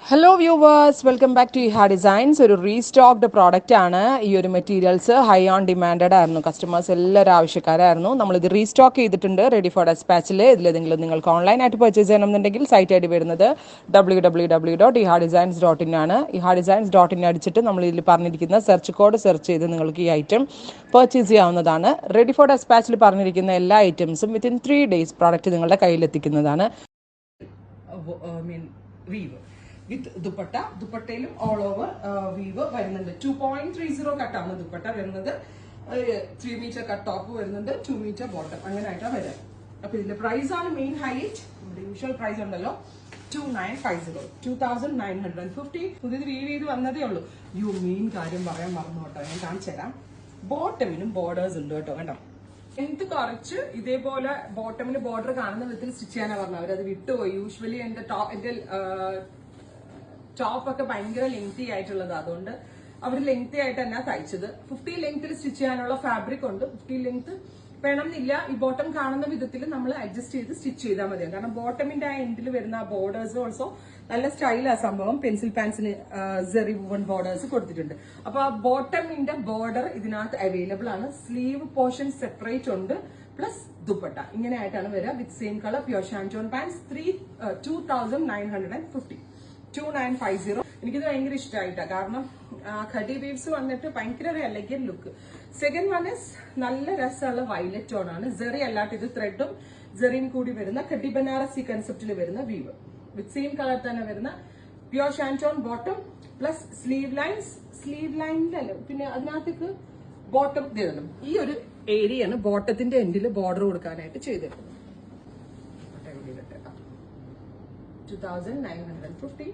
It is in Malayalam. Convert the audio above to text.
Hello viewers, welcome back to Iha designs. ഒരു റീസ്റ്റോക്ഡ് പ്രോഡക്റ്റ് ആണ്. ഈ ഒരു മെറ്റീരിയൽസ് ഹൈ ഓൺ ഡിമാൻഡഡ് ആയിരുന്നു. കസ്റ്റമേഴ്സ് എല്ലാവരും ആവശ്യക്കാരായിരുന്നു. നമ്മളിത് റീസ്റ്റോക്ക് ചെയ്തിട്ടുണ്ട് റെഡി ഫോർ ഡെസ്പാച്ചിൽ. ഇതിലേതെങ്കിലും നിങ്ങൾക്ക് ഓൺലൈനായിട്ട് പർച്ചേസ് ചെയ്യണമെന്നുണ്ടെങ്കിൽ സൈറ്റ് ഐ ഡി വരുന്നത് www.ihadesigns.in ആണ്. ihadesigns.in അടിച്ചിട്ട് നമ്മൾ ഇതിൽ പറഞ്ഞിരിക്കുന്ന സെർച്ച് കോഡ് സെർച്ച് ചെയ്ത് നിങ്ങൾക്ക് ഈ ഐറ്റം പർച്ചേസ് ചെയ്യാവുന്നതാണ്. റെഡി ഫോർ ഡെസ്പാച്ചിൽ പറഞ്ഞിരിക്കുന്ന എല്ലാ ഐറ്റംസും വിത്തിൻ 3 days പ്രോഡക്റ്റ് നിങ്ങളുടെ കയ്യിലെത്തിക്കുന്നതാണ്. വീവ് വിത്ത് ദുപ്പട്ടയിലും ഓൾ ഓവർ വീവ് വരുന്നുണ്ട്. 2.30 കട്ടാണ് ദുപ്പട്ട വരുന്നത്. 3 മീറ്റർ കട്ട് ടോപ്പ് വരുന്നുണ്ട്, 2 മീറ്റർ ബോട്ടം, അങ്ങനെ ആയിട്ടാണ് വരാം. അപ്പൊ ഇതിന്റെ പ്രൈസ് ആണ് മെയിൻ ഹൈലൈറ്റ്. നമ്മുടെ യൂഷ്വൽ പ്രൈസ് ഉണ്ടല്ലോ 2950 പുതിയത് വീവ് ചെയ്ത് വന്നതേ ഉള്ളൂ. മെയിൻ കാര്യം പറയാൻ മറന്നു കേട്ടോ, ഞാൻ കാണിച്ചു തരാം. ബോട്ടമിനും ബോർഡേഴ്സ് ഉണ്ട് കേട്ടോ, കണ്ടോ. കുറച്ച് ഇതേപോലെ ബോട്ടമിന് ബോർഡർ കാണുന്ന വിധത്തിൽ സ്റ്റിച്ച് ചെയ്യാനാണ് പറഞ്ഞത്. അവരത് വിട്ടുപോയി. യൂഷ്വലി എന്റെ ടോപ്പ് ഒക്കെ ഭയങ്കര ലെങ്തി ആയിട്ടുള്ളത്, അതുകൊണ്ട് അവർ ലെങ്തി ആയിട്ട് തന്നെ തയ്ച്ചത്. 50 ലെങ്ത്തിൽ സ്റ്റിച്ച് ചെയ്യാനുള്ള ഫാബ്രിക് ഉണ്ട്. 50 ലെങ്ത് വേണമെന്നില്ല. ഈ ബോട്ടം കാണുന്ന വിധത്തിൽ നമ്മൾ അഡ്ജസ്റ്റ് ചെയ്ത് സ്റ്റിച്ച് ചെയ്താൽ മതിയാവും. കാരണം ബോട്ടമിന്റെ ആ എൻഡിൽ വരുന്ന ആ ബോർഡേഴ്സ് ഓൾസോ നല്ല സ്റ്റൈലാ സംഭവം. പെൻസിൽ പാൻസിന് സെറി വുവൺ ബോർഡേഴ്സ് കൊടുത്തിട്ടുണ്ട്. അപ്പൊ ആ ബോട്ടമിന്റെ ബോർഡർ ഇതിനകത്ത് അവൈലബിൾ ആണ്. സ്ലീവ് പോർഷൻ സെപ്പറേറ്റ് ഉണ്ട്, പ്ലസ് ദുപ്പട്ട ഇങ്ങനെ ആയിട്ടാണ് വരിക. വിത്ത് സെയിം കളർ പ്യോർ ഷാൻറ്റോൺ പാൻസ്. 2950 2950. എനിക്കിത് ഭയങ്കര ഇഷ്ടമായിട്ടാ. കാരണം ഖഡി വീവ്സ് വന്നിട്ട് ഭയങ്കര ഒരു elegant look. Second one is നല്ല രസമുള്ള വയലറ്റ് ടോൺ ആണ്. ജെറി അല്ലാട്ട് ഇത് ത്രെഡും ജെറിയും കൂടി വരുന്ന ഖഡി ബനാറസി കൺസെപ്റ്റിൽ വരുന്ന വീവ്. വിത്ത് സെയിം കളർ തന്നെ വരുന്ന pure shantoon bottom, plus sleeve ലൈനിലല്ല, പിന്നെ അതിനകത്തേക്ക് ബോട്ടം തരണം. ഈ ഒരു ഏരിയയാണ് ബോട്ടത്തിന്റെ എൻഡിൽ ബോർഡർ കൊടുക്കാനായിട്ട് ചെയ്തിരുന്നത്. 2950